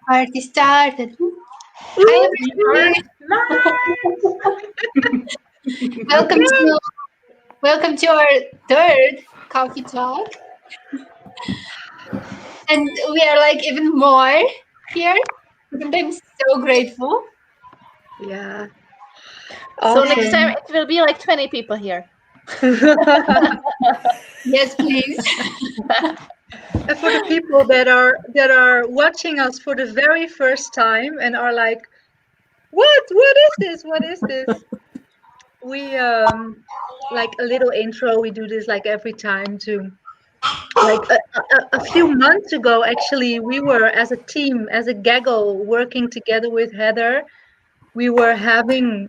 Party started. Hi everybody. Welcome to welcome to our third coffee talk. And we are like even more here. And I'm so grateful. Yeah. So next Awesome. time it will be like 20 people here. Yes, please. And for the people that are watching us for the very first time and are like, what is this? What is this? We like a little intro. We do this like every time to like a few months ago actually we were as a team, as a gaggle, working together with Heather. We were having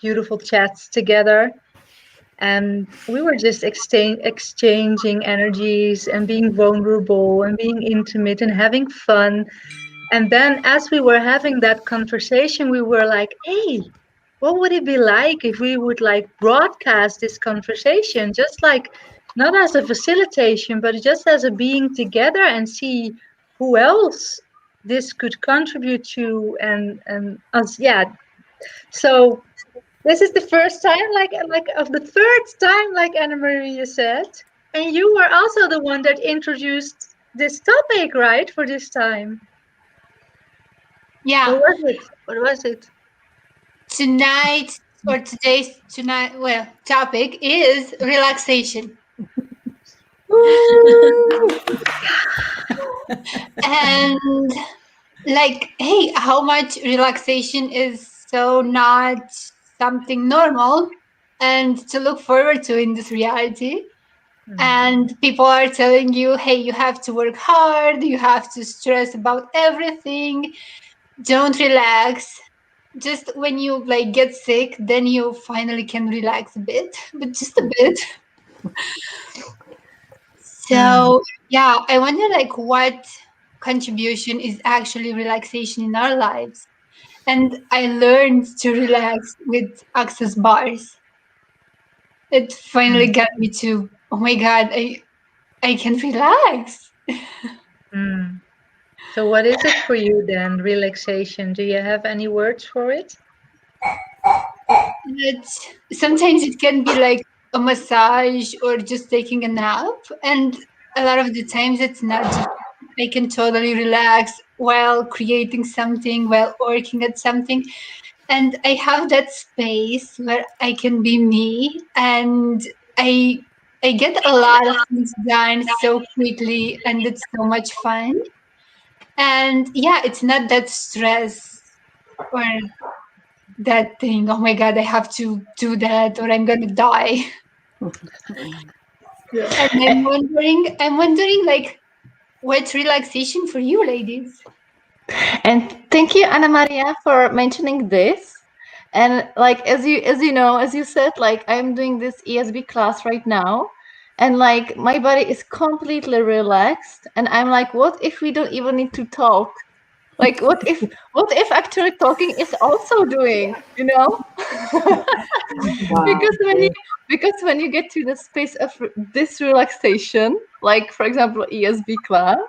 beautiful chats together, and we were just exchanging energies and being vulnerable and being intimate and having fun. And then as we were having that conversation, we were like, hey, what would it be like if we would like broadcast this conversation, just like not as a facilitation but just as a being together, and see who else this could contribute to, and us. Yeah, so this is the first time, like of the third time, like Anna Maria said. And you were also the one that introduced this topic, right, for this time. Yeah. What was it? Tonight or today's topic is relaxation. And like, hey, how much relaxation is so not something normal and to look forward to in this reality. And people are telling you, hey, you have to work hard, you have to stress about everything, don't relax. Just when you like get sick, then you finally can relax a bit, but just a bit. So yeah, I wonder like what contribution is actually relaxation in our lives. And I learned to relax with access bars. It finally got me to, oh my God, I can relax. Mm. So what is it for you then, relaxation? Do you have any words for it? But sometimes it can be like a massage or just taking a nap. And a lot of the times it's not just, I can totally relax while creating something, while working at something. And I have that space where I can be me, and I I get a lot of things done so quickly, and it's so much fun. And yeah, it's not that stress or that thing. Oh my God, I have to do that or I'm gonna die. And I'm wondering like what's relaxation for you ladies? And thank you, Anna Maria, for mentioning this. And like as you know, as you said, like I'm doing this ESB class right now, and like my body is completely relaxed, and I'm like, what if we don't even need to talk? Like what if actually talking is also doing, you know? because when you because when you get to the space of this relaxation, like for example ESB class,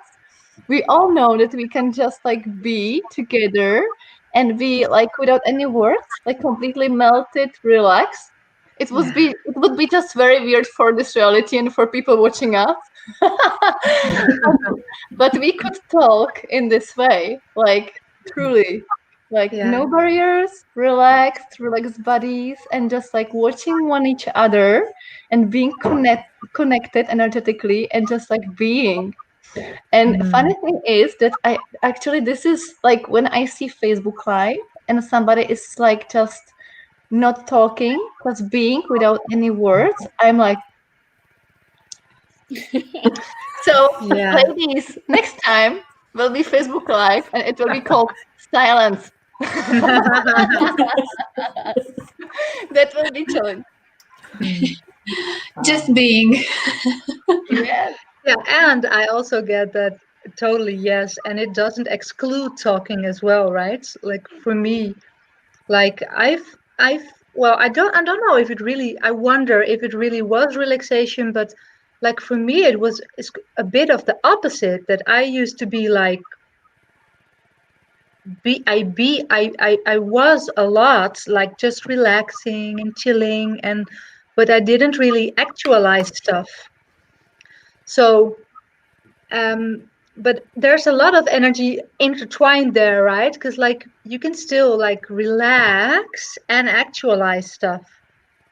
we all know that we can just like be together and be like without any words, like completely melted, relaxed. It would be just very weird for this reality and for people watching us. But we could talk in this way, like truly, like Yeah. no barriers, relaxed bodies, and just like watching one each other and being connected energetically and just like being. And funny thing is that I actually, this is like when I see Facebook Live and somebody is like just not talking, just being without any words, I'm like, so Yeah. ladies, next time will be Facebook Live and it will be called silence. That will be challenge. Just being. Yes. Yeah, and I also get that totally, yes, and it doesn't exclude talking as well, right? Like for me, like I've well, I don't know if it really, I wonder if it really was relaxation, but like for me it's a bit of the opposite, that I used to be like I was a lot like just relaxing and chilling, and but I didn't really actualize stuff. So but there's a lot of energy intertwined there, right? Because like you can still like relax and actualize stuff.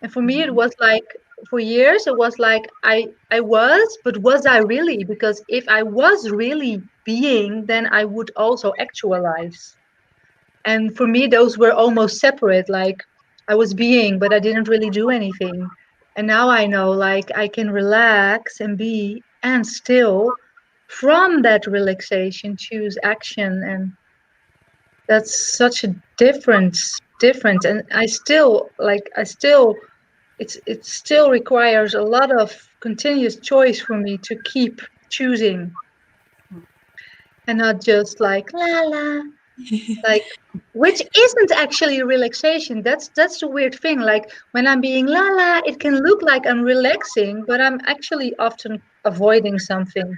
And for me it was like, for years it was like I was, but was I really? Because if I was really being, then I would also actualize. And for me those were almost separate, like I was being but I didn't really do anything. And now I know like I can relax and be, and still from that relaxation choose action. And that's such a difference. And I still, it still requires a lot of continuous choice for me to keep choosing, and not just like la la, like, which isn't actually relaxation. That's the weird thing. Like when I'm being la la, it can look like I'm relaxing, but I'm actually often avoiding something.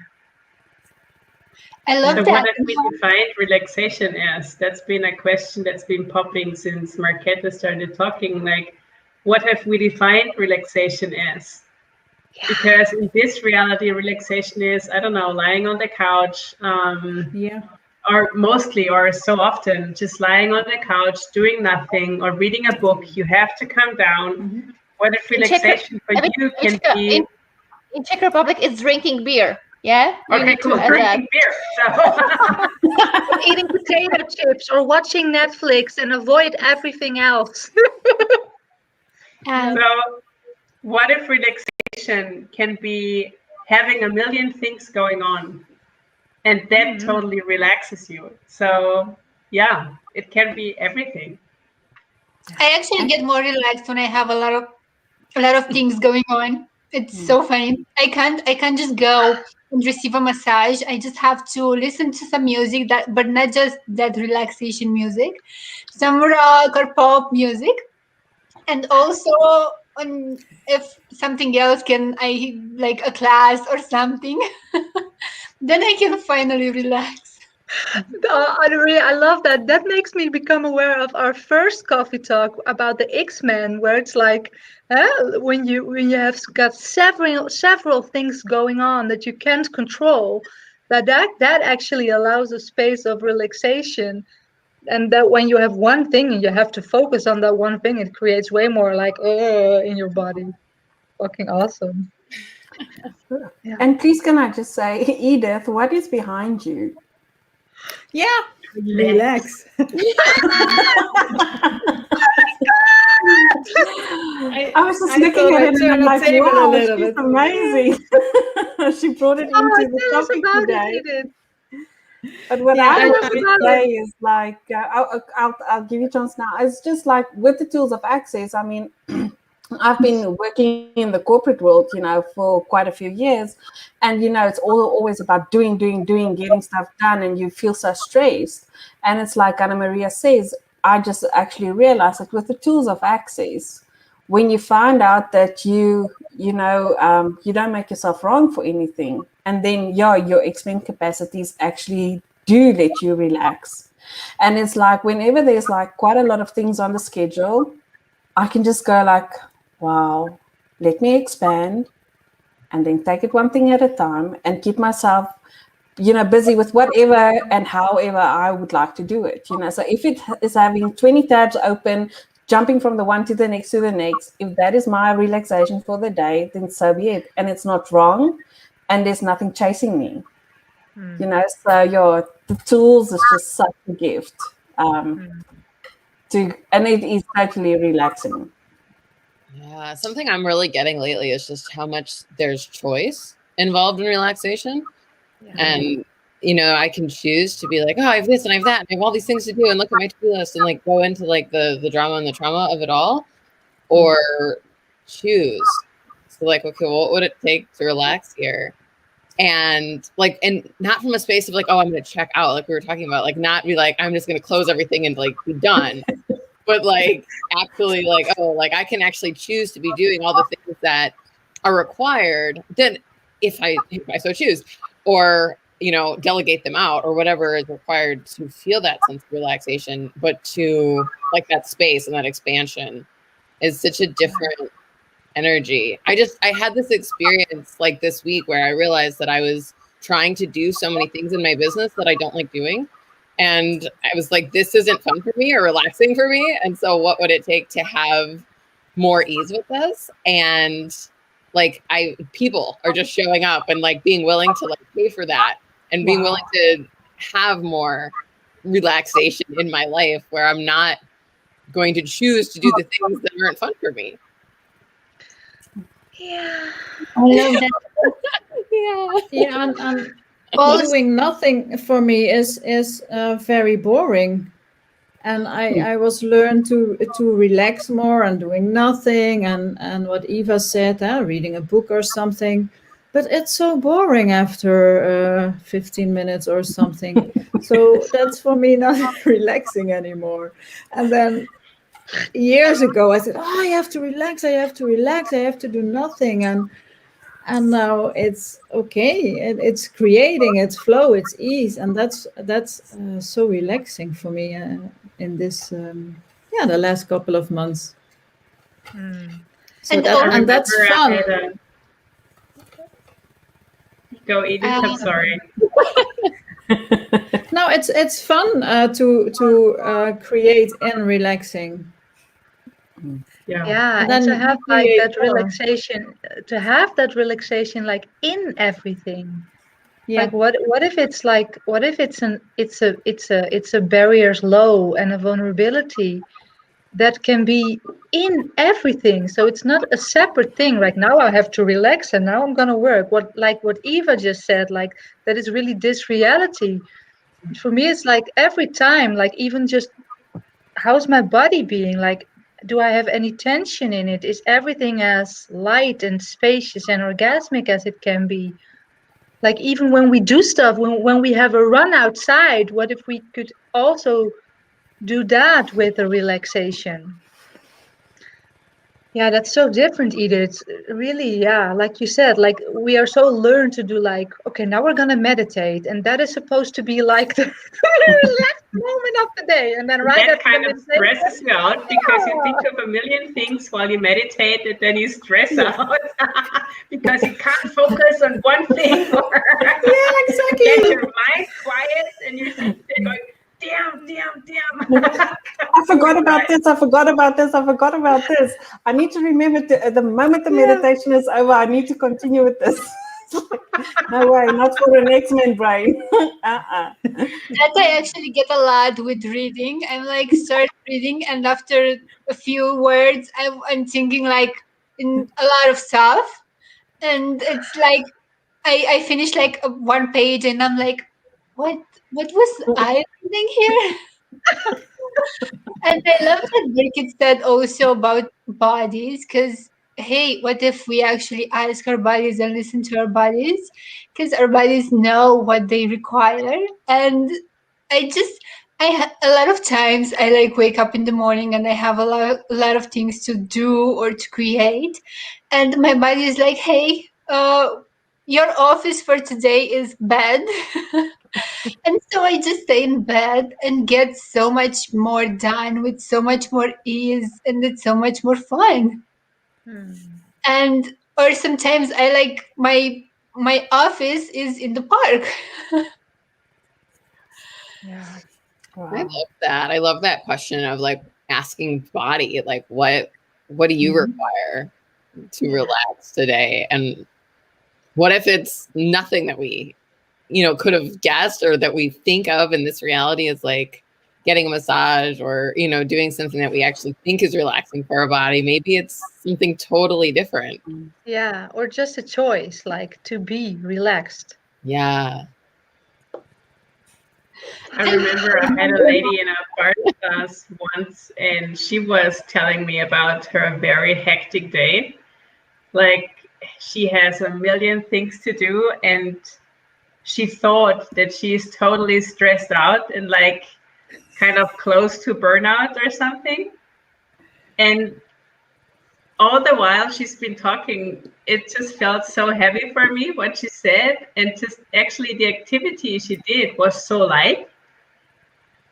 I Yeah. love So what that. have we defined relaxation as? That's been a question that's been popping since Marquette started talking. Like, what have we defined relaxation as? Because in this reality, relaxation is, I don't know, lying on the couch, Yeah. or mostly, or so often, just lying on the couch, doing nothing, or reading a book. You have to calm down. What if In Czech, relaxation for I mean, you can be? in Czech Republic, it's drinking beer. Yeah, you Okay, need to cool, add that. drinking beer. So. Eating potato chips or watching Netflix and avoid everything else. Um, So, what if relaxation can be having a million things going on, and that totally relaxes you? So, yeah, it can be everything. I actually get more relaxed when I have a lot of things going on. It's so funny. I can't just go and receive a massage. I just have to listen to some music, that but not just that relaxation music, some rock or pop music, and also on if something else can I like a class or something, then I can finally relax. I love that. That makes me become aware of our first coffee talk about the X-Men, where it's like, when you have got several things going on that you can't control, that actually allows a space of relaxation. And that when you have one thing and you have to focus on that one thing, it creates way more like in your body. Fucking awesome. Yeah. And please, can I just say, Edith, what is behind you? Yeah. Relax. I was just I looking thought at I'd it and turn I'm the like, table a wow, little she's bit. amazing. She brought it Oh, into the tell us topic about today. it, Edith. But what Yeah, I Tell want us to about say it. is like, I'll give you a chance now. It's just like with the tools of access. I mean, I've been working in the corporate world, for quite a few years, and it's always about doing, getting stuff done, and you feel so stressed. And it's like Anna Maria says, I just actually realized that with the tools of access, when you find out that you don't make yourself wrong for anything, and then your expend capacities actually do let you relax. And it's like whenever there's like quite a lot of things on the schedule, I can just go like, wow, let me expand, and then take it one thing at a time and keep myself busy with whatever and however I would like to do it. So if it is having 20 tabs open, jumping from the one to the next, if that is my relaxation for the day, then so be it. And it's not wrong, and there's nothing chasing me. So the tools is just such a gift. And it is totally relaxing. Yeah, something I'm really getting lately is just how much there's choice involved in relaxation. And, I can choose to be like, oh, I have this and I have that, and I have all these things to do, and look at my to-do list, and like go into like the drama and the trauma of it all, or choose. So like, okay, well, what would it take to relax here? And like, and not from a space of like, oh, I'm going to check out, like we were talking about, like not be like, I'm just going to close everything and like be done. But like actually like, oh, like I can actually choose to be doing all the things that are required. Then if I so choose, or delegate them out or whatever is required to feel that sense of relaxation. But to like that space and that expansion is such a different energy. I had this experience like this week where I realized that I was trying to do so many things in my business that I don't like doing. And I was like, this isn't fun for me or relaxing for me. And so what would it take to have more ease with this? And like people are just showing up and like being willing to like pay for that and being willing to have more relaxation in my life where I'm not going to choose to do the things that aren't fun for me. Yeah. I love that. Yeah, and doing nothing for me is very boring. And I was learned to relax more and doing nothing and what Eva said, reading a book or something. But it's so boring after 15 minutes or something. So that's for me not relaxing anymore. And then years ago I said, oh, I have to relax, I have to relax, I have to do nothing. And now it's okay, it's creating, it's flow, it's ease, and that's so relaxing for me in this the last couple of months. So And that's fun. Go, Edith. I'm sorry. No, it's fun to create and relaxing. Yeah, And and then to have like create that more. relaxation like in everything. Yeah. Like what if it's like what if it's a barriers low and a vulnerability that can be in everything. So it's not a separate thing. Like now I have to relax and now I'm gonna work. What Eva just said, like that is really this reality. For me it's like every time, like even just how's my body being? Like do I have any tension in it? Is everything as light and spacious and orgasmic as it can be? Like even when we do stuff, when we have a run outside, what if we could also do that with a relaxation? Yeah, that's so different, Edith. Really, yeah, like you said, like we are so learned to do like, okay, now we're gonna meditate, and that is supposed to be like the relaxed moment of the day. And then right That after the kind of meditation, stresses you out because you think of a million things while you meditate, and then you stress out because you can't focus on one thing or exactly. get your mind quiet, and you're sitting there going, damn. I forgot about this. I forgot about this. I forgot about this. I need to remember the moment the meditation is over, I need to continue with this. No way, not for an X-Men brain. That I actually get a lot with reading. I'm like start reading, and after a few words, I'm thinking like in a lot of stuff, and it's like I finish like one page, and I'm like, what was I reading here? And I love that Birgit said also about bodies, because hey, what if we actually ask our bodies and listen to our bodies? Because our bodies know what they require. And I just, a lot of times I like wake up in the morning and I have a lot of things to do or to create. And my body is like, hey, your office for today is bed. And so I just stay in bed and get so much more done with so much more ease, and it's so much more fun. And or sometimes I like my office is in the park. yeah, I love that. I love that question of like asking body, like what do you require to relax today? And what if it's nothing that we, could have guessed or that we think of in this reality as like getting a massage or, doing something that we actually think is relaxing for our body. Maybe it's something totally different. yeah, or just a choice, like to be relaxed. Yeah. I remember I had a lady in our art class once, and she was telling me about her very hectic day. Like she has a million things to do, and she thought that she's totally stressed out and like kind of close to burnout or something. And all the while she's been talking, it just felt so heavy for me what she said, and just actually the activity she did was so light.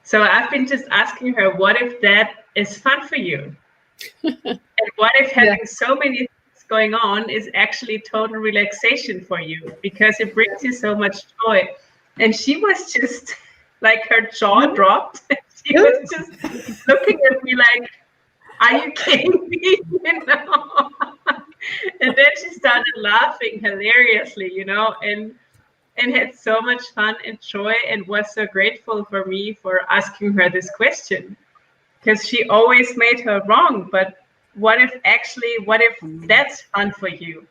So I've been just asking her, what if that is fun for you? And what if having so many things going on is actually total relaxation for you because it brings you so much joy? And she was just like, her jaw dropped. She was just looking at me like, are you kidding me? You know? And then she started laughing hilariously, and had so much fun and joy, and was so grateful for me for asking her this question, because she always made her wrong. But what if that's fun for you,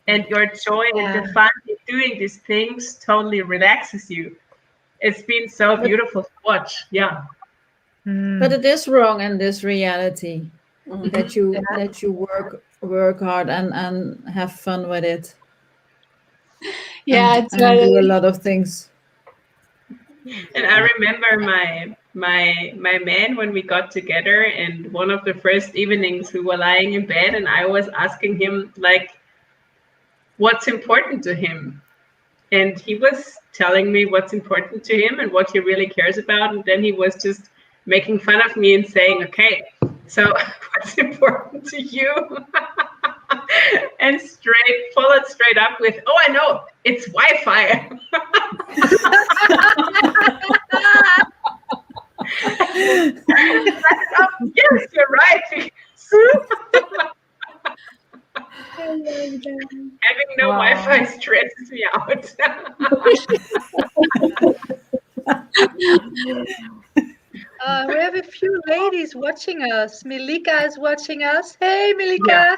and your joy and the fun in doing these things totally relaxes you? It's been so beautiful to watch. Yeah. But it is wrong in this reality that you work hard and have fun with it, Yeah, and do a totally. lot of things. And I remember my man, when we got together, and one of the first evenings we were lying in bed, and I was asking him like what's important to him. And he was telling me what's important to him and what he really cares about. And then he was just making fun of me and saying, okay, so what's important to you? And followed straight up with, oh, I know, it's Wi-Fi. Yes, you're right. Having no Wi-Fi stresses me out. We have a few ladies watching us. Milika is watching us. Hey, Milika. Yeah.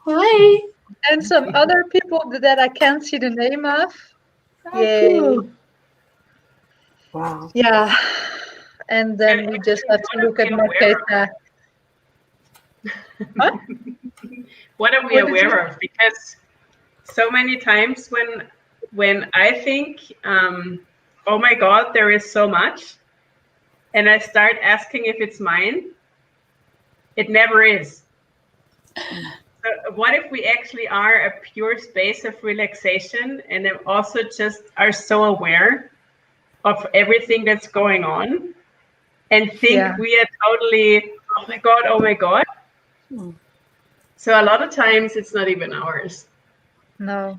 Hi. And some other people that I can't see the name of. Yay. Cool. Wow. Yeah. And then And we just actually, have to look at Marketa. What? What are we What did aware you- of? Because so many times when I think, oh my God, there is so much, and I start asking if it's mine, it never is. So what if we actually are a pure space of relaxation, and then also just are so aware of everything that's going on, and think we are totally, oh my God, oh my God. So a lot of times it's not even ours. No.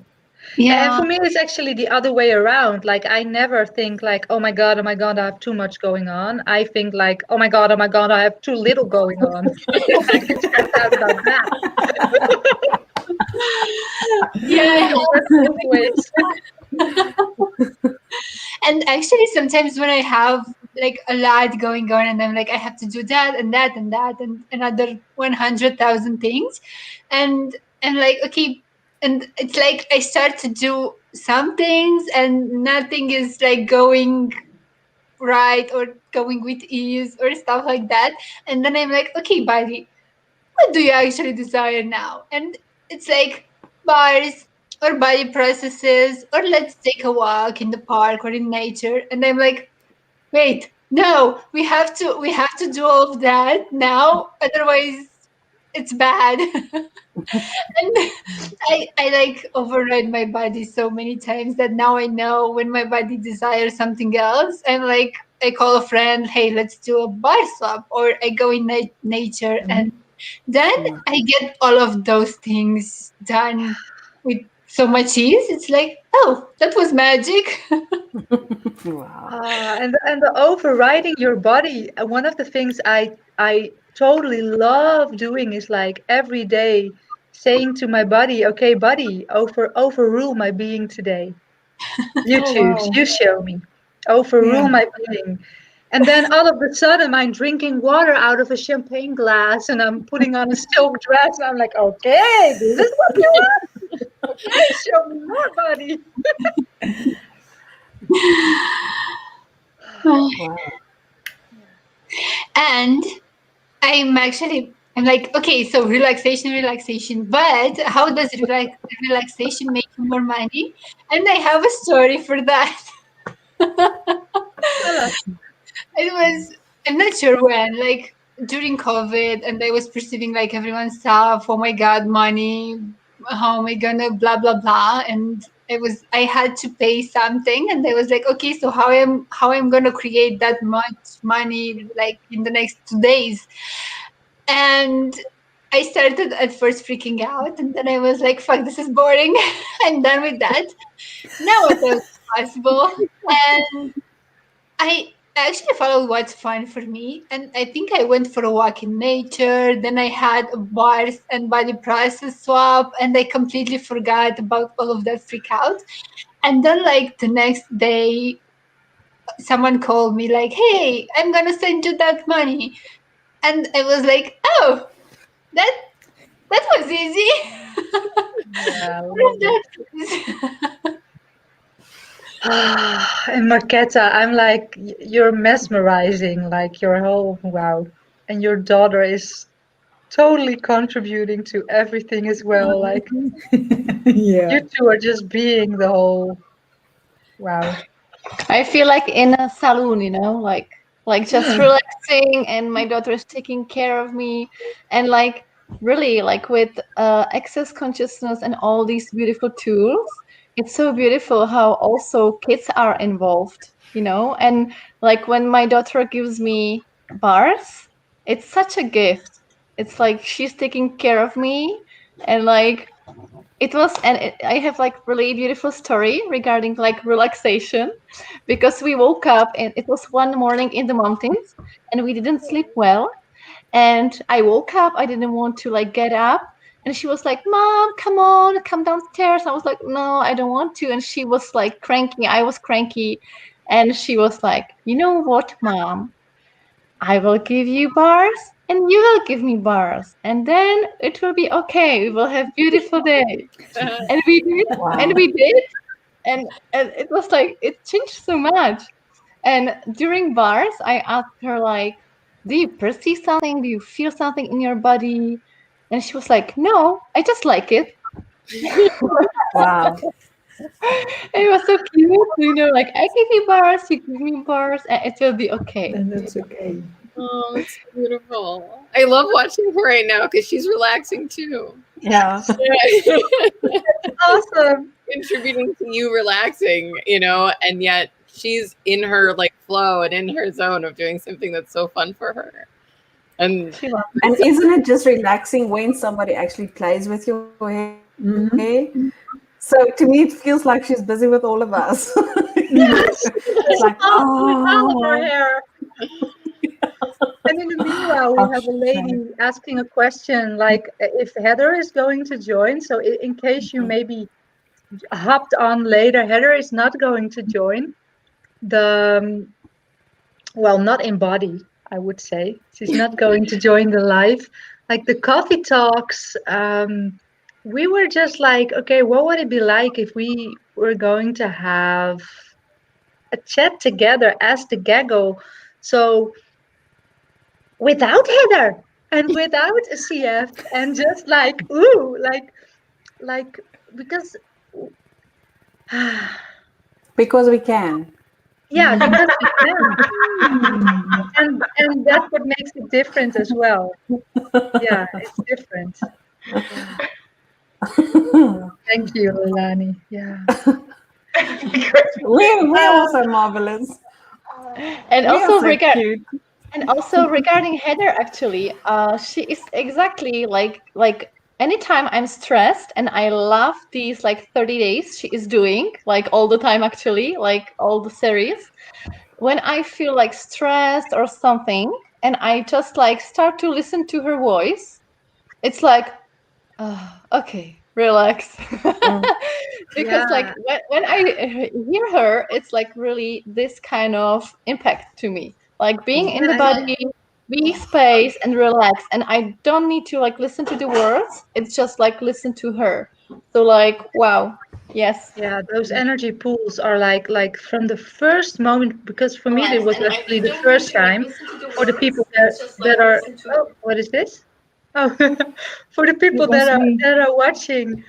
Yeah. And for me, it's actually the other way around. Like, I never think like, oh my God, I have too much going on. I think like, oh my God, I have too little going on. I can stress out about that. Yeah. Anyways. And actually, sometimes when I have like a lot going on, and I'm like, I have to do that and that and that and another 100,000 things, and like, okay, and it's like I start to do some things, and nothing is like going right or going with ease or stuff like that. And then I'm like, okay, body, what do you actually desire now? And it's like bars or body processes, or let's take a walk in the park or in nature. And I'm like, wait, no, we have to do all of that now, otherwise it's bad. And I like override my body so many times that now I know when my body desires something else. And like, I call a friend, hey, let's do a bar swap, or I go in nature, and then I get all of those things done with so much ease. It's like, oh, that was magic. Wow. And the overriding your body. One of the things I totally love doing is like every day saying to my body, okay, body, overrule my being today. You Oh, choose, wow. you show me. Overrule my being. And then all of a sudden I'm drinking water out of a champagne glass and I'm putting on a silk dress and I'm like, okay, this is what you want. Okay, show me more, body. And I'm like, okay, so relaxation, but how does relaxation make you more money? And I have a story for that. Tell us. It was, I'm not sure when, like during COVID, and I was perceiving like everyone's stuff. Oh my God, money. How am I gonna blah blah blah? And I had to pay something, and I was like, okay, so how I'm gonna create that much money like in the next 2 days? And I started at first freaking out, and then I was like, fuck, this is boring. I'm done with that. Now what else is possible? And I actually followed what's fun for me, and I think I went for a walk in nature. Then I had a bars and body process swap, and I completely forgot about all of that freak out. And then, like the next day, someone called me, like, "Hey, I'm gonna send you that money," and I was like, "Oh, that that was easy." Yeah, I What love is it. that? And Marketa, I'm like, you're mesmerizing, like your whole wow. And your daughter is totally contributing to everything as well. Like Yeah. you two are just being the whole wow. I feel like in a saloon, like just relaxing, and my daughter is taking care of me, and like really like with access consciousness and all these beautiful tools. It's so beautiful how also kids are involved, and like when my daughter gives me bars, it's such a gift. It's like she's taking care of me, and like I have like really beautiful story regarding like relaxation, because we woke up and it was one morning in the mountains, and we didn't sleep well. And I woke up, I didn't want to like get up, and she was like, "Mom, come on, come downstairs." I was like, "No, I don't want to." And she was like cranky, I was cranky, and she was like, "You know what, Mom? I will give you bars and you will give me bars, and then it will be okay. We will have beautiful day." And we did, and Wow. we did, and it was like it changed so much. And during bars, I asked her like, "Do you perceive something? Do you feel something in your body?" And she was like, "No, I just like it." Wow. And it was so cute, like I give you bars, you give me bars, and it will be okay. And that's okay. Oh, it's so beautiful. I love watching her right now because she's relaxing too. Yeah. Awesome. Contributing to you relaxing, and yet she's in her like flow and in her zone of doing something that's so fun for her. And She loves And it's so isn't it just relaxing when somebody actually plays with your hair? Mm-hmm. So to me, it feels like she's busy with all of us. Yes. It's like, She's awesome with all of her oh, hair. And in the meanwhile, we have a lady asking a question like if Heather is going to join. So in case you maybe hopped on later, Heather is not going to join. The well, not in body, I would say. She's not going to join the live. Like the coffee talks, we were just like, okay, what would it be like if we were going to have a chat together as the gaggle? So without Heather and without a CF and just like, ooh, like because because we can. yeah, because we can. And that's what makes it different as well. Yeah, it's different. Yeah. Thank you, Lilani. Yeah. We're also marvelous. And We are also so cute. regarding Heather, actually, she is exactly like anytime I'm stressed, and I love these like 30 days she is doing like all the time, actually, like all the series. When I feel like stressed or something, and I just like start to listen to her voice, it's like, okay, relax. Because like Yeah. when I hear her, it's like really this kind of impact to me, like being in Yeah. the body, be space and relax, and I don't need to like listen to the words, it's just like listen to her. So like, wow, yes. Yeah, those energy pools are like from the first moment because for me it was actually the first time for the people that are oh what is this? Oh for the It people was me. that are watching,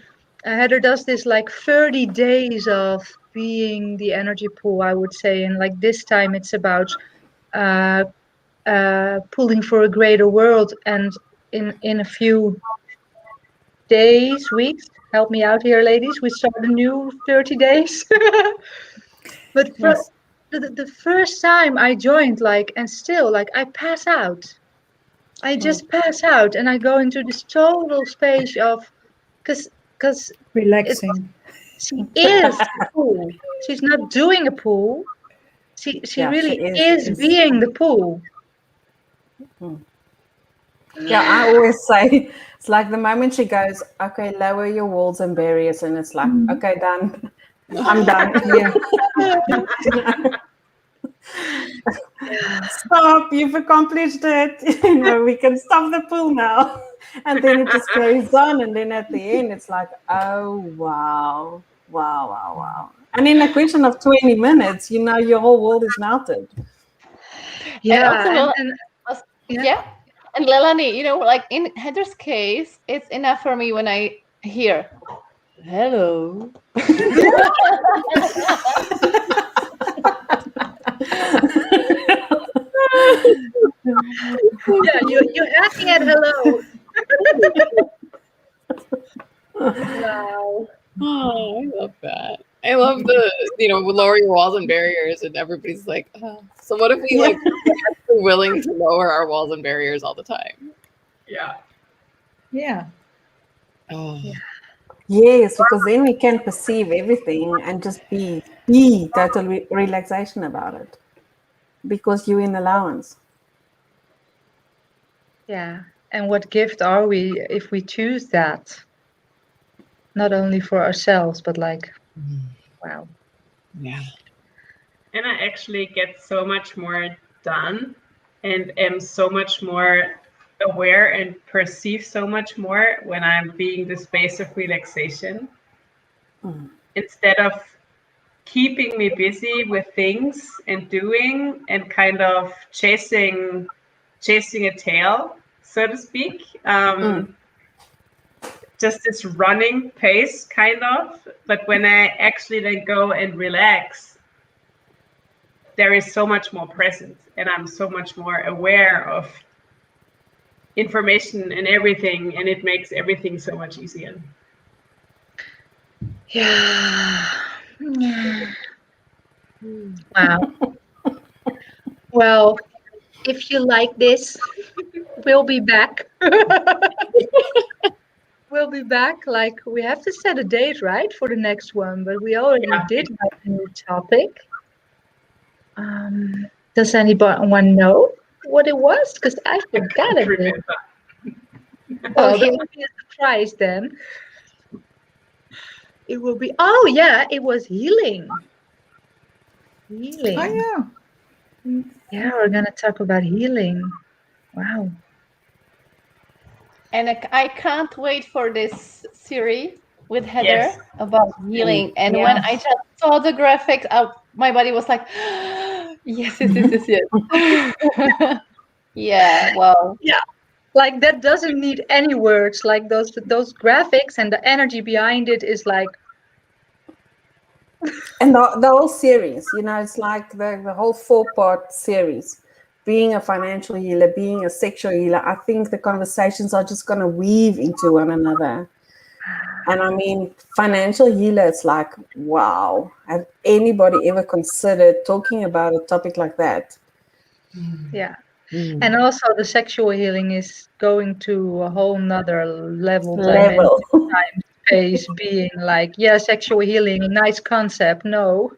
Heather does this like 30 days of being the energy pool, I would say, and like this time it's about uh pulling for a greater world, and in a few days, weeks, help me out here, ladies, we start a new 30 days. But for Yes. the first time I joined, like, and still, like, I pass out. I just pass out, and I go into this total space of, because it Relaxing. she is the pool. She's not doing a pool. She Yeah, she really is. is being the pool. Yeah, I always say it's like the moment she goes, okay, lower your walls and barriers, and it's like, okay, done. I'm done. Yeah. Stop, you've accomplished it. We can stop the pool now. And then it just carries on. And then at the end, it's like, oh, wow. Wow, wow, wow. And in a question of 20 minutes, your whole world is melted. And also, Yeah, and yeah. yeah. And Lelani, like in Heather's case, it's enough for me when I hear, hello. Yeah, you're hacking at hello. Wow. Oh, I love that. I love the, lower your walls and barriers, and everybody's like, oh. So what if we like are willing to lower our walls and barriers all the time? Yeah. Yeah. Oh, Yes, because then we can perceive everything and just be total relaxation about it. Because you're in allowance. Yeah. And what gift are we if we choose that? Not only for ourselves, but like, wow. yeah. And I actually get so much more done and am so much more aware and perceive so much more when I'm being the space of relaxation instead of keeping me busy with things and doing and kind of chasing a tail, so to speak. Just this running pace, kind of. But when I actually then go and relax, there is so much more present, and I'm so much more aware of information and everything, and it makes everything so much easier. Yeah. Wow. Well, if you like this, we'll be back. We'll be back. Like, we have to set a date, right, for the next one, but we already did have a new topic. Does anyone know what it was? Because I forgot it. Remember. Oh, there will be a surprise then. It will be, oh yeah, it was healing. Healing. Oh yeah. Yeah, we're gonna talk about healing. Wow. And I can't wait for this series with Heather Yes. about healing. And when I just saw the graphics, my body was like, yes, yes, yes, yes, yes. Yeah, wow. Yeah. Like, that doesn't need any words. Like, those graphics and the energy behind it is like, And the whole series, it's like the whole 4-part series. Being a financial healer, being a sexual healer, I think the conversations are just going to weave into one another. And I mean, financial healer, it's like, wow. Have anybody ever considered talking about a topic like that? yeah. And also the sexual healing is going to a whole nother level, dimension, time, space, being like, yeah, sexual healing, nice concept. No.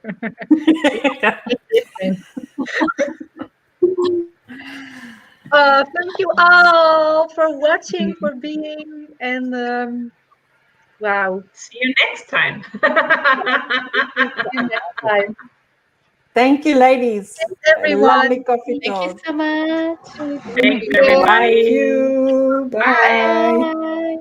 It's different. Thank you all for watching, for being, and wow. See you next time. See you next time. Thank you, ladies. Thanks, everyone. Lovely coffee Thank you talk. so much. Thanks, everybody. Thank you. Bye. Bye.